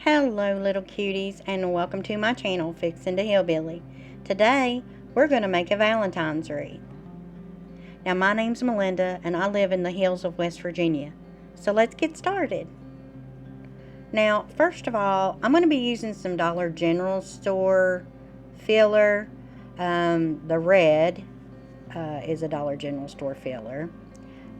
Hello little cuties and welcome to my channel Fixin' to Hillbilly. Today we're going to make a Valentine's wreath. Now my name's Melinda and I live in the hills of West Virginia. So let's get started. Now first of all, I'm going to be using some Dollar General store filler. The red is a Dollar General store filler.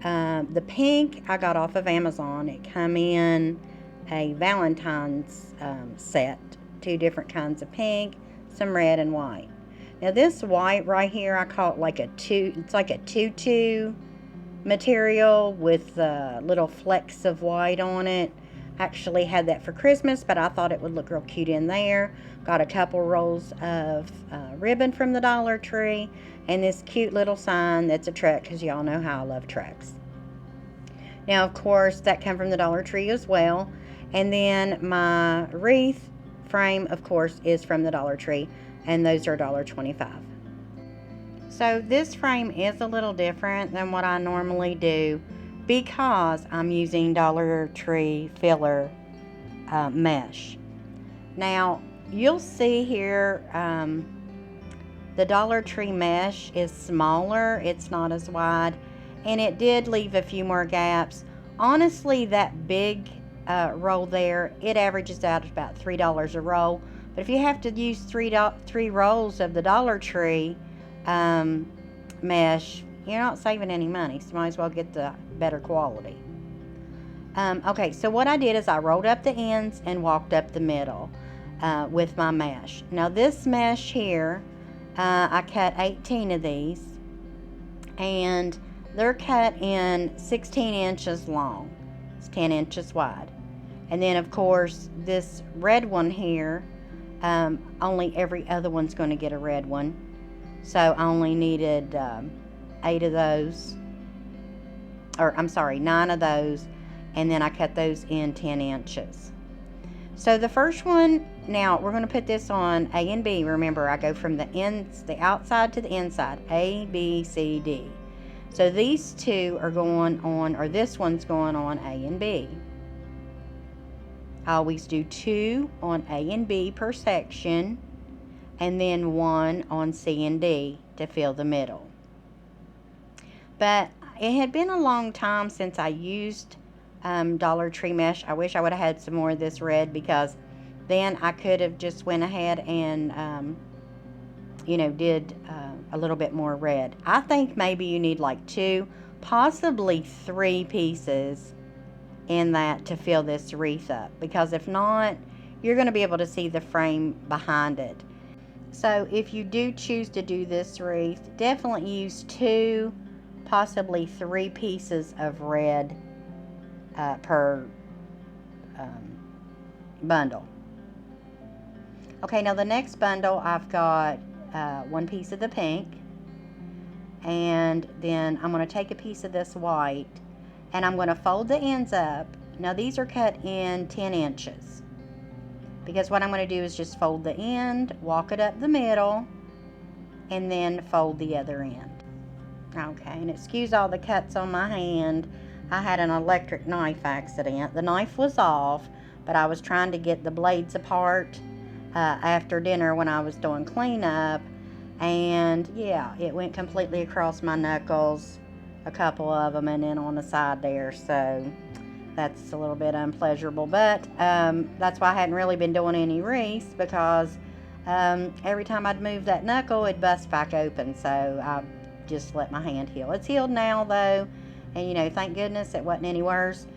The pink I got off of Amazon. It come in a Valentine's set, 2 different kinds of pink, some red and white. Now this white right here, I call it like it's like a tutu material with little flecks of white on it. I actually had that for Christmas, but I thought it would look real cute in there. Got a couple rolls of ribbon from the Dollar Tree, and this cute little sign that's a truck, because y'all know how I love trucks. Now, of course, that came from the Dollar Tree as well. And then my wreath frame, of course, is from the Dollar Tree, and those are $1.25. So this frame is a little different than what I normally do because I'm using Dollar Tree filler mesh. Now, you'll see here the Dollar Tree mesh is smaller. It's not as wide, and it did leave a few more gaps. Honestly, that big roll there, it averages out at about $3 a roll. But if you have to use three rolls of the Dollar Tree mesh, you're not saving any money, so you might as well get the better quality. Okay, so what I did is I rolled up the ends and walked up the middle with my mesh. Now this mesh here, I cut 18 of these, and they're cut in 16 inches long. It's 10 inches wide. And then, of course, this red one here, only every other one's going to get a red one. So I only needed 8 of those. Or, I'm sorry, 9 of those. And then I cut those in 10 inches. So the first one, now we're going to put this on A and B. Remember, I go from the outside to the inside. A, B, C, D. So these two are going on, or this one's going on A and B. I always do 2 on A and B per section, and then 1 on C and D to fill the middle. But it had been a long time since I used Dollar Tree mesh. I wish I would have had some more of this red, because then I could have just went ahead and did a little bit more red. I think maybe you need like 2, possibly 3 pieces in that to fill this wreath up, because if not, you're going to be able to see the frame behind it. So if you do choose to do this wreath, definitely use 2, possibly 3 pieces of red per bundle. Okay, now the next bundle, I've got 1 piece of the pink, and then I'm going to take a piece of this white, and I'm going to fold the ends up. Now these are cut in 10 inches, because what I'm going to do is just fold the end, walk it up the middle, and then fold the other end. Okay, and excuse all the cuts on my hand. I had an electric knife accident. The knife was off, but I was trying to get the blades apart after dinner when I was doing cleanup, and yeah, it went completely across my knuckles, a couple of them, and then on the side there. So that's a little bit unpleasurable, but that's why I hadn't really been doing any wreaths, because every time I'd move that knuckle, it'd bust back open. So I just let my hand heal. It's healed now though, and thank goodness it wasn't any worse.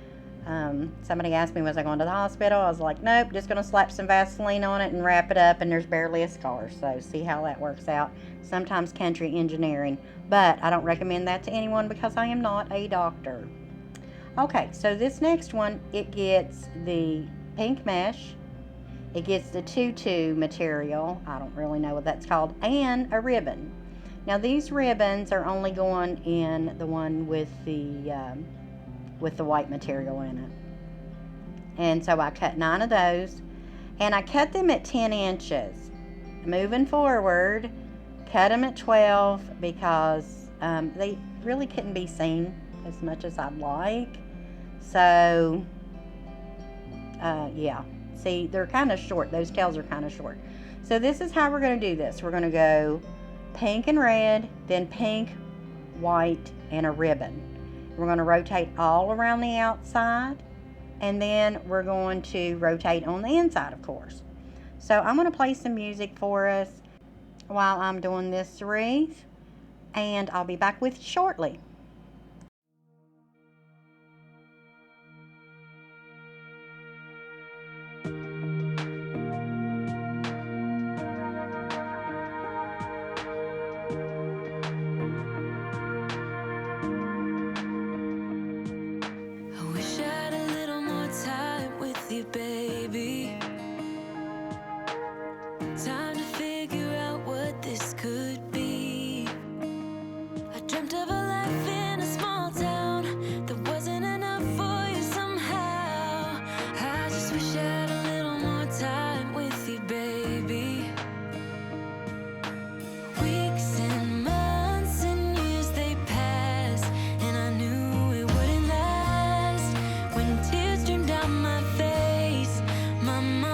Somebody asked me, was I going to the hospital? I was like, nope, just going to slap some Vaseline on it and wrap it up, and there's barely a scar. So see how that works out. Sometimes country engineering, but I don't recommend that to anyone because I am not a doctor. Okay, so this next one, it gets the pink mesh, it gets the tutu material, I don't really know what that's called, and a ribbon. Now these ribbons are only going in the one with the white material in it. And so I cut 9 of those, and I cut them at 10 inches. Moving forward, cut them at 12 because they really couldn't be seen as much as I'd like. So yeah, See, they're kind of short. Those tails are kind of short. So this is how we're going to do this. We're going to go pink and red, then pink, white, and a ribbon. We're going to rotate all around the outside, and then we're going to rotate on the inside, of course. So I'm going to play some music for us while I'm doing this wreath, and I'll be back with you shortly. I wish I had a little more time with you, baby. Time to figure out what this could be. I dreamt of a life in a small town that wasn't enough for you somehow. I just wish I had a little more time with you, baby. Weeks and months and years they passed, and I knew it wouldn't last. When tears streamed down my face, my mind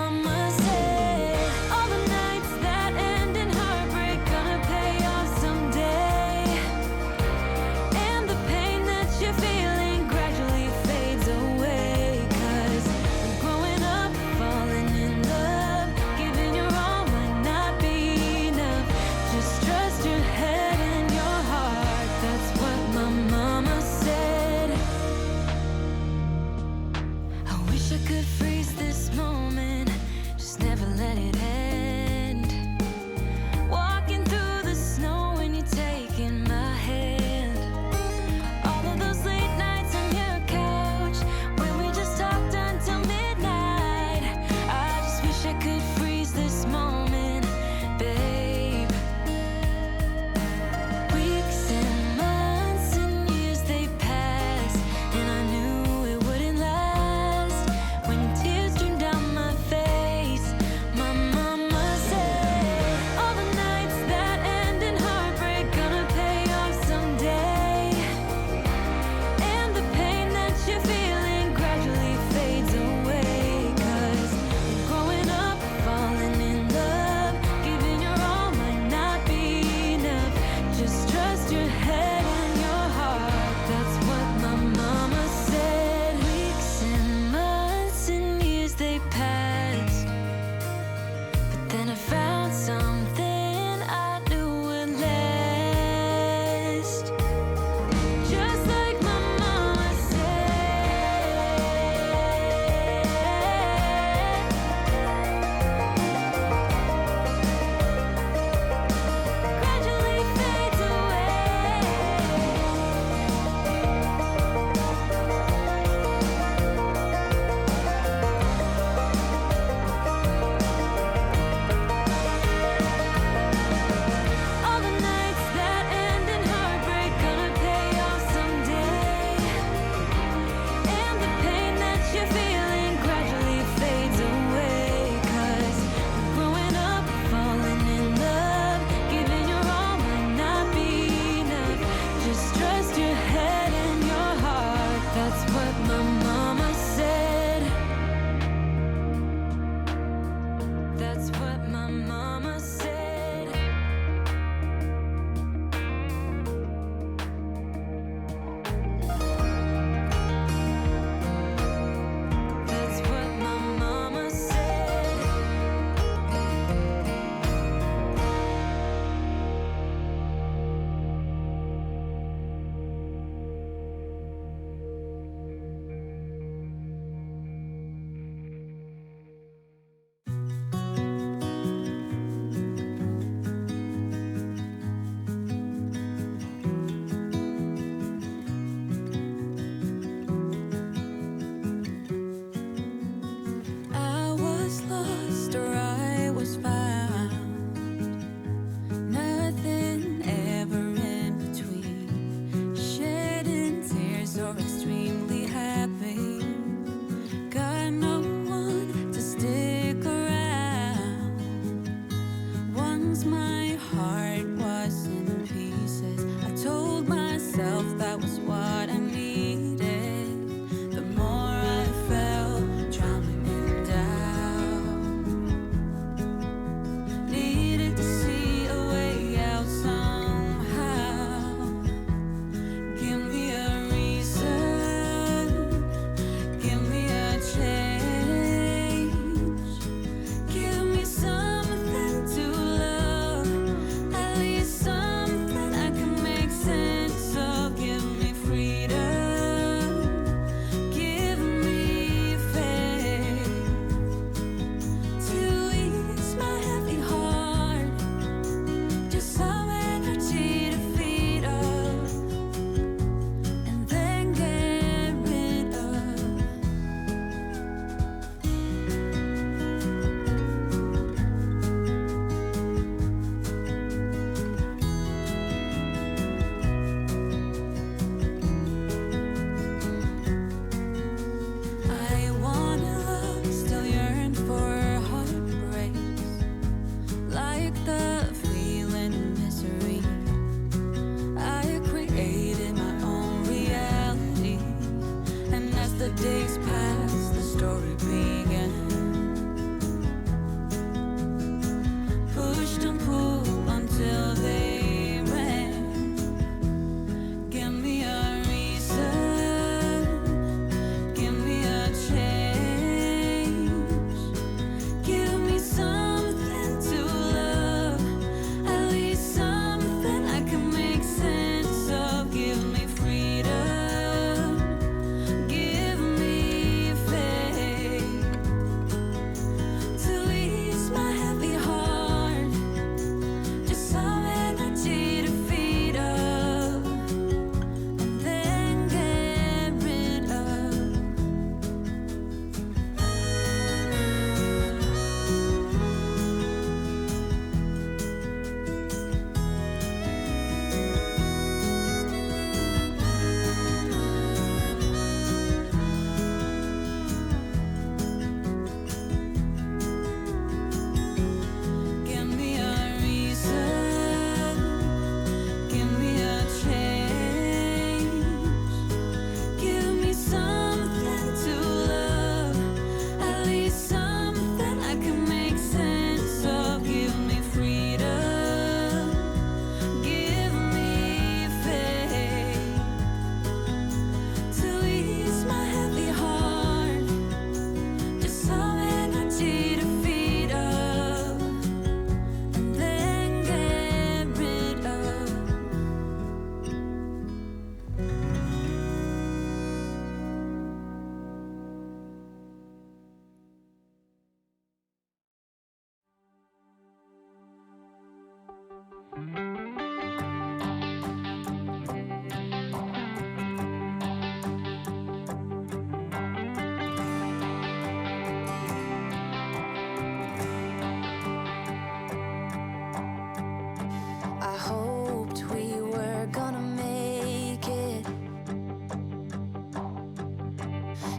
hoped we were gonna make it.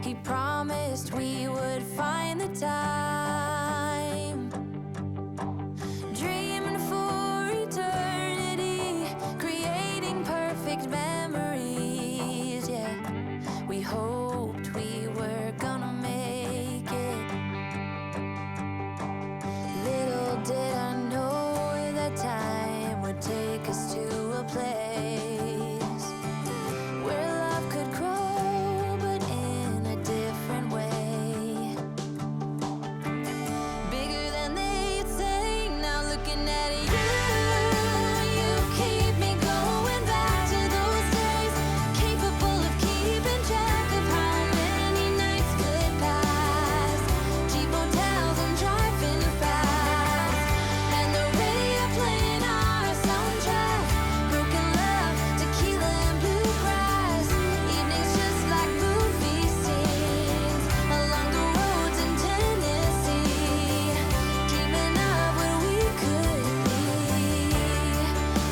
He promised we would find the time, dreaming for eternity, creating perfect memories. Yeah, we hoped we were gonna make it. Little did I know that time would take us to a place where love could grow, but in a different way. Bigger than they'd say. Now looking at you, you keep me going back to those days, capable of keeping track of how many nights could pass. Cheap hotels and driving fast, and the radio playing our soundtrack. Broken love, tequila and bluegrass. Evenings just like movie scenes along the roads in Tennessee. Dreaming of what we could be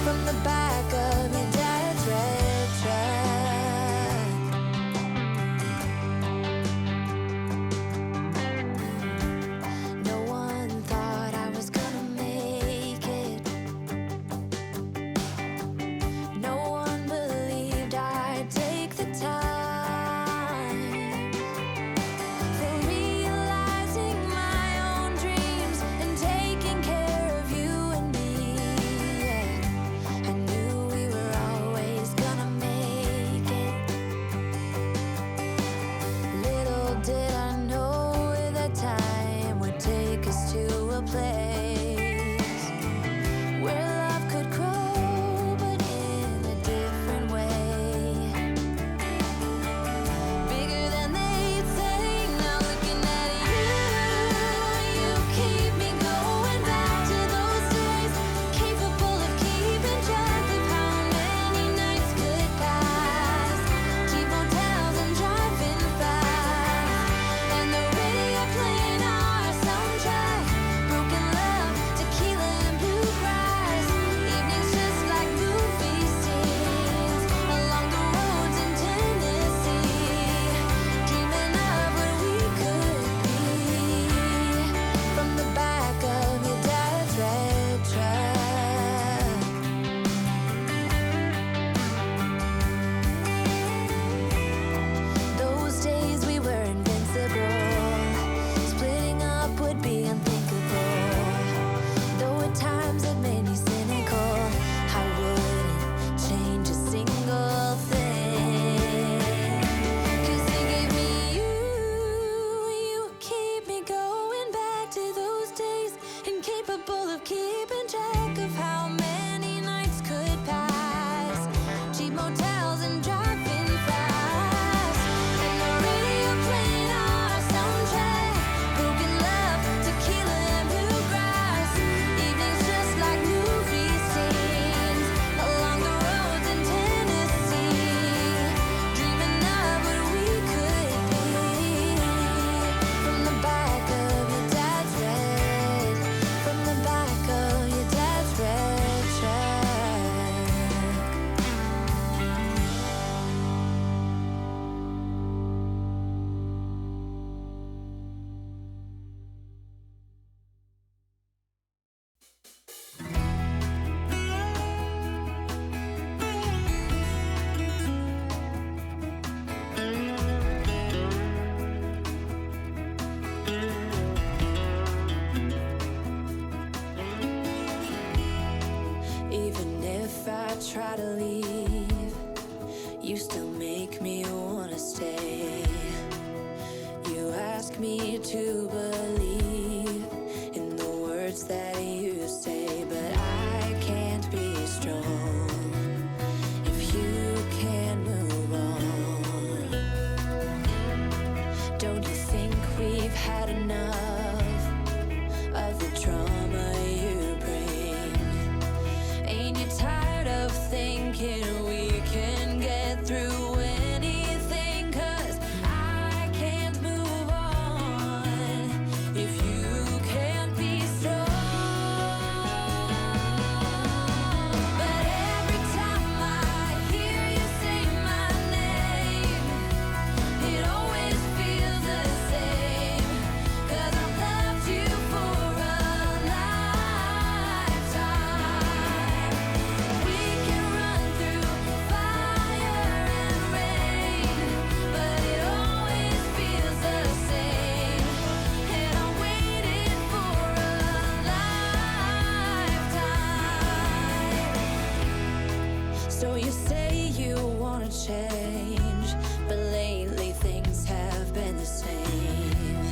from the back of your dad's red truck. No one thought I was gonna make it. No one believed I'd take the time for realizing my own dreams and taking care of you and me. Yeah, I knew we were always gonna make it. Little did I know that time would take us to a place where love could grow, but in a different way. Bigger than they'd say. Now looking at you, you keep me going back to those days, capable of keeping track of how many nights could pass. Cheap hotels and driving fast, and the radio playing our soundtrack. Broken love, tequila and bluegrass. Evenings just like movie scenes along the roads in Tennessee. Dreaming of what we could be from the back of your dad's red truck. Those days we were invincible. Splitting up would be unthinkable. Though at times it made me cynical, I wouldn't change a single thing. 'Cause he gave me you. You keep me going back to those days, incapable of keeping track of how many nights could pass. Cheap motels and driving fast, and the radio playing our soundtrack. Broken love, tequila and bluegrass. Evenings just like movie scenes along the roads in Tennessee. Dreaming of what we could be from the back of your dad's red, from the back of your dad's red truck. Even if I try to leave, you still make me wanna stay. You ask me to believe in the words that you say, but I can't be strong if you can't move on. Don't you think we've had enough of the drama you bring? Ain't you tired of thinking You say you wanna change, but lately things have been the same.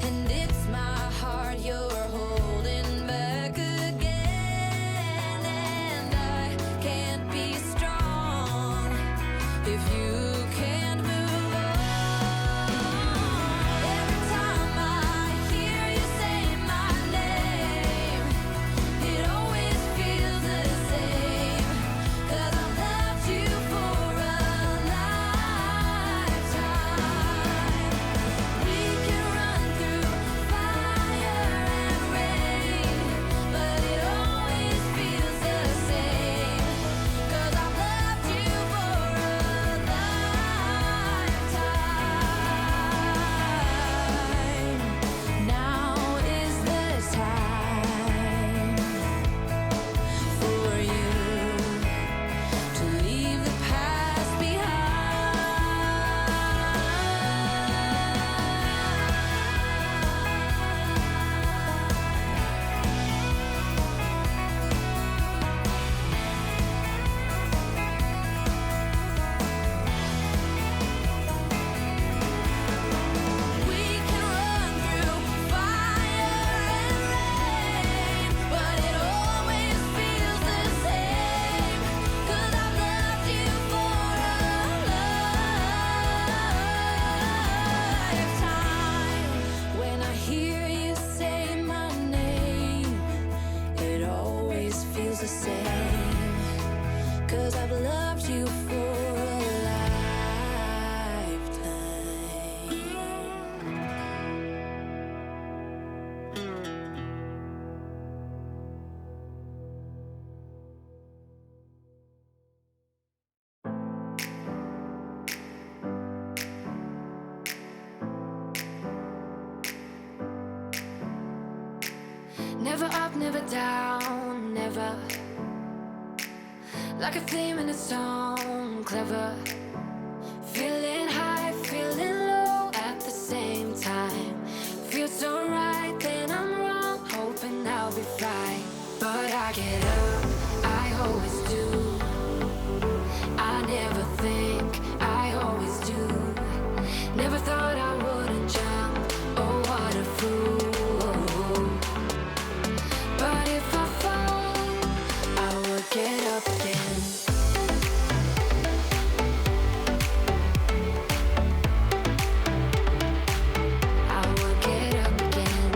And it's my heart you're holding back again. And I can't be strong if you can't move on. Every time I hear you say my name, it always feels the same. 'Cause I've loved you for a lifetime. We can run through fire and rain, but it always feels the same. 'Cause I've loved you for a lifetime. Now is the time for you to leave the past We can run through fire and rain, but it always feels the same. 'Cause I've loved you for a lifetime. When I hear you say my name, it always feels the same. 'Cause I've loved you for a lifetime. Never up, never down, never. Like a theme in a song, clever. Feeling high, feeling low at the same time. Feels so right, then I'm wrong, hoping I'll be fine. But I get up, I always do. I never think, I always do. Never thought I wouldn't jump, oh what a fool. But if I fall, I will get up again. I will get up again.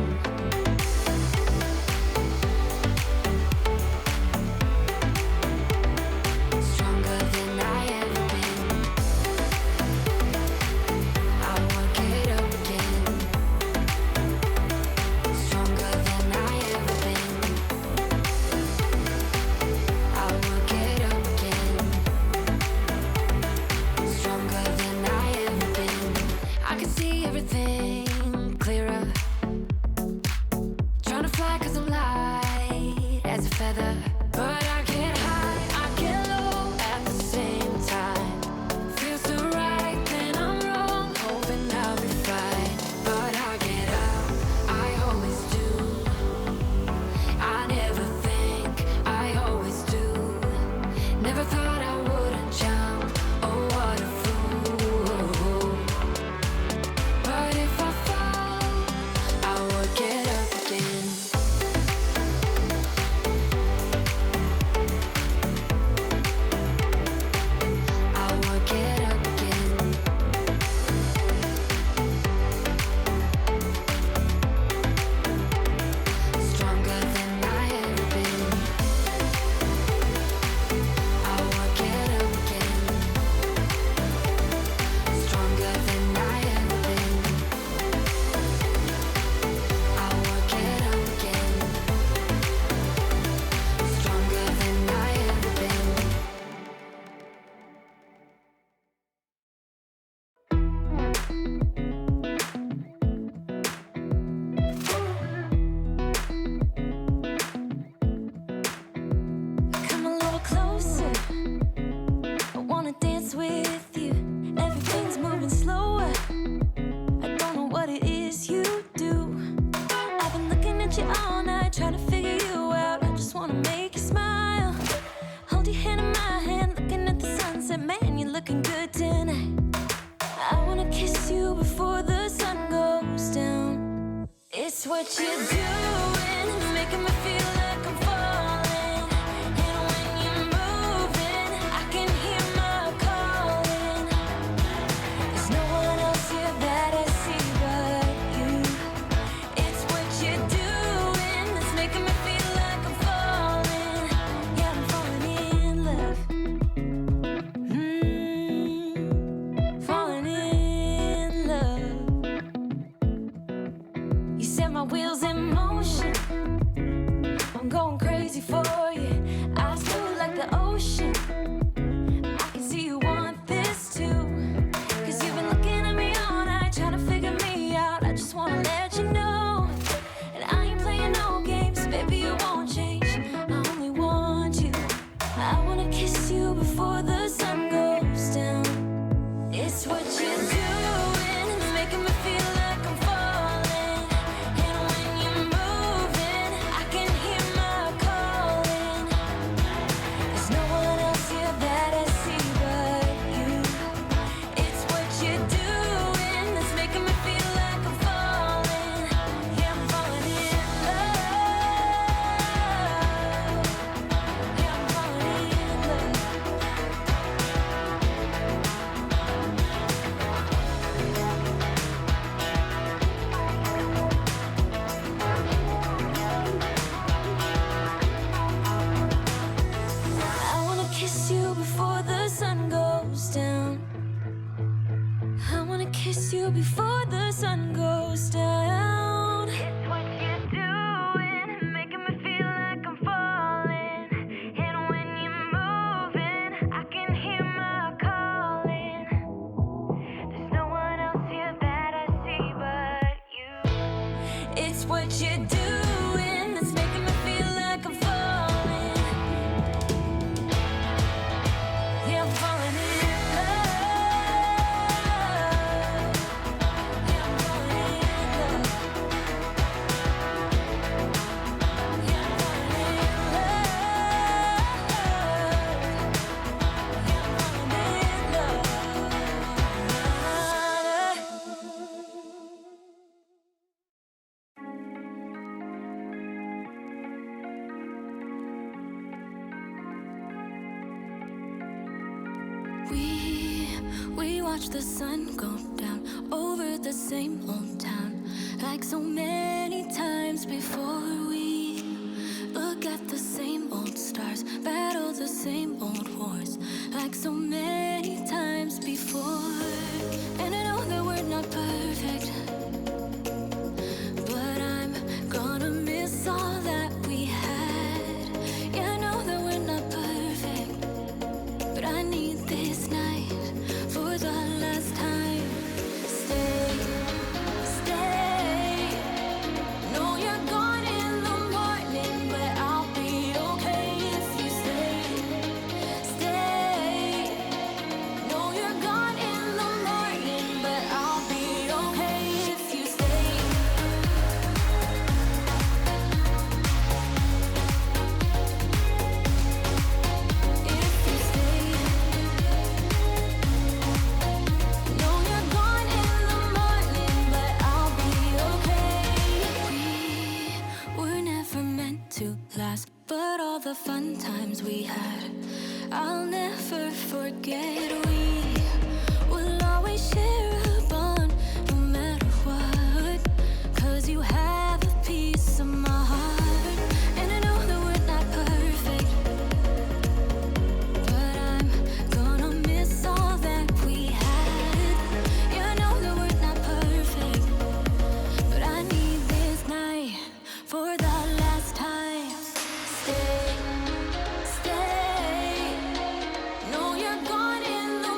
Stronger than I ever been. I will get up again. Stronger than I ever been. I will get up again. Stronger than I ever been. I can see everything clearer. Trying to fly 'cause I'm light as a feather. But I get high, I get low at the same time. Feels so right, then I'm wrong, hoping I'll be fine. But I get up, I always do. I never think, I always do. Never thought I wouldn't jump, oh what a fool. But if I fall, I will get up again. I will get up again. Stronger than I ever been. I will get up again. Stronger than I ever been. I will get up again. Stronger than I ever been. Come a little closer. I wanna dance with you. Everything's moving slower. I don't know what it is you do. I've been looking at you all night, trying to figure you out. I just wanna make you smile. Hold your hand in my hand, what you're doing, it's making me feel like I'm falling. And when you're moving, I can hear my calling. There's no one else here that I see but you. It's what you're doing that's making me feel like I'm falling. Yeah, I'm falling in love. Falling in love. You set my wheels in motion. I'm going crazy for you. Eyes blue like the ocean. I can see you want this too. Cause you've been looking at me all night, trying to figure me out. I just wanna let you know. And I ain't playing no games, baby, you won't change. I only want you. I wanna kiss you before the sun goes down. It's what you're doing, it's making me feel like I'm falling. And when you're moving, I can hear my calling. There's no one else here that I see but you. It's what you're doing that's making me feel like I'm falling. Yeah, I'm falling in love. Yeah, I'm falling in love. I wanna kiss you before the sun goes down. I wanna kiss you before the sun goes down. It's what you're doing, making me feel like I'm falling. And when you're moving, I can hear my calling. There's no one else here that I see but you. It's what you're doing that's making me feel like I'm falling. Yeah, I'm falling in love. Yeah, I'm falling in love. Yeah, I'm falling in love. Yeah, I'm falling in love. We watch the sun go down over the same old town, like so many times before. We look at the same old stars, battle the same old wars, like so many times before. And I know that we're not perfect, but I'm gonna miss all that we had. Yeah, I know that we're not perfect, but I need this night for the last time. Stay, stay. No, you're gone in the morning, but I'll be okay if you stay. Stay. No, you're gone in the morning, but I'll be okay if you stay. If you stay. No, you're gone in the morning, but I'll be okay. We were never meant to last, but all the fun times we had, I'll never forget. We will always share a bond, no matter what. 'Cause you have a piece of my heart, and I know that we're not perfect, but I'm gonna miss all that we had. Yeah, I know that we're not perfect, but I need this night for the last time. Stay, stay. No, you're gone in the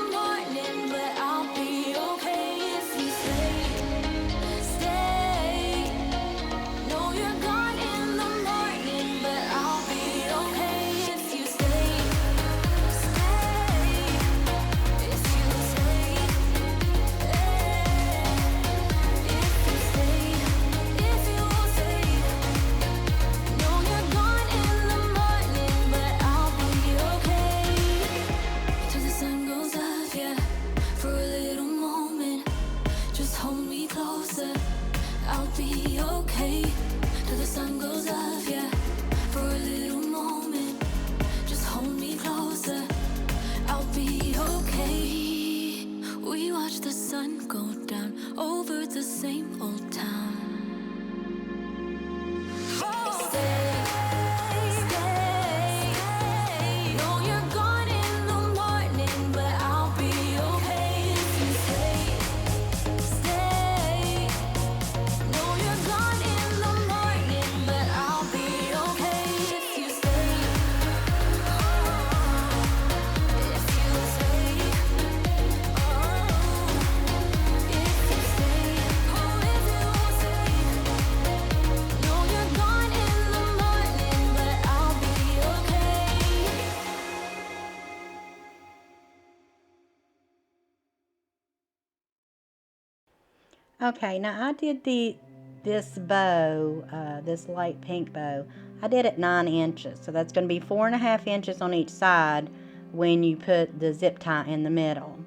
Okay, now I did this bow, this light pink bow. I did it 9 inches, so that's going to be 4.5 inches on each side when you put the zip tie in the middle.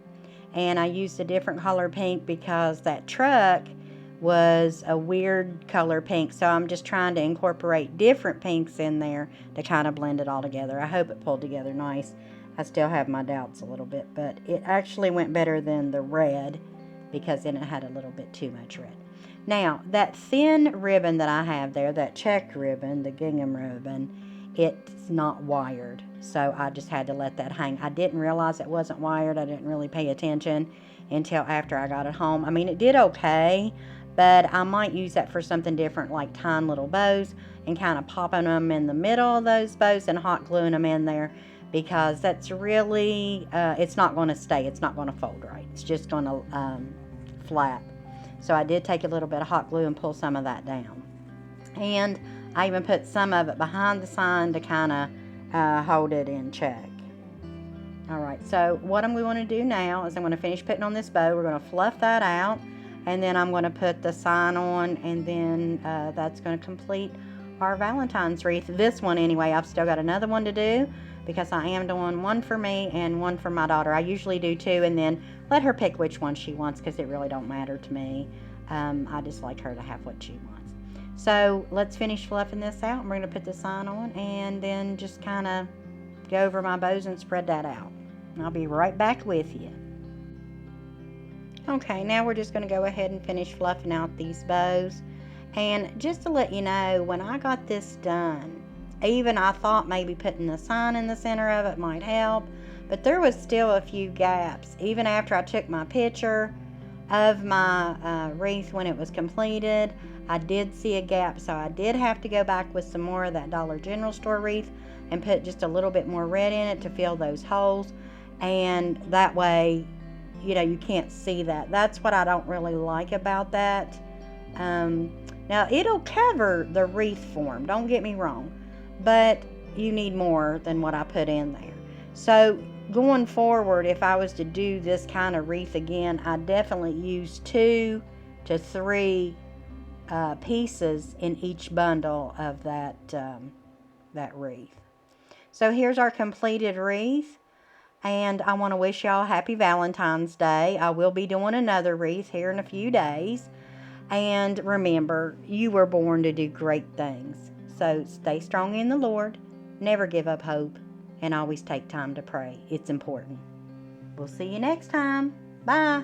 And I used a different color pink because that truck was a weird color pink, so I'm just trying to incorporate different pinks in there to kind of blend it all together. I hope it pulled together nice. I still have my doubts a little bit, but it actually went better than the red because then it had a little bit too much red. Now, that thin ribbon that I have there, that check ribbon, the gingham ribbon, it's not wired, so I just had to let that hang. I didn't realize it wasn't wired. I didn't really pay attention until after I got it home. I mean, it did okay, but I might use that for something different, like tying little bows and kind of popping them in the middle of those bows and hot gluing them in there, because that's really, it's not going to stay. It's not going to fold right. It's just going to flap. So I did take a little bit of hot glue and pull some of that down. And I even put some of it behind the sign to kind of hold it in check. Alright, so what I'm going to do now is I'm going to finish putting on this bow. We're going to fluff that out, and then I'm going to put the sign on, and then that's going to complete our Valentine's wreath. This one anyway. I've still got another one to do because I am doing one for me and one for my daughter. I usually do 2 and then let her pick which one she wants because it really don't matter to me. I just like her to have what she wants. So let's finish fluffing this out. We're going to put the sign on and then just kind of go over my bows and spread that out. And I'll be right back with you. Okay, now we're just going to go ahead and finish fluffing out these bows. And just to let you know, when I got this done, even I thought maybe putting the sign in the center of it might help, but there was still a few gaps. Even after I took my picture of my wreath when it was completed, I did see a gap, so I did have to go back with some more of that Dollar General store wreath and put just a little bit more red in it to fill those holes, and that way, you know, you can't see that. That's what I don't really like about that. Now, it'll cover the wreath form, don't get me wrong, but you need more than what I put in there. So going forward, if I was to do this kind of wreath again, I definitely use 2 to 3 pieces in each bundle of that wreath. So here's our completed wreath, and I want to wish y'all happy Valentine's Day. I will be doing another wreath here in a few days. And remember, you were born to do great things. So stay strong in the Lord, never give up hope, and always take time to pray. It's important. We'll see you next time. Bye.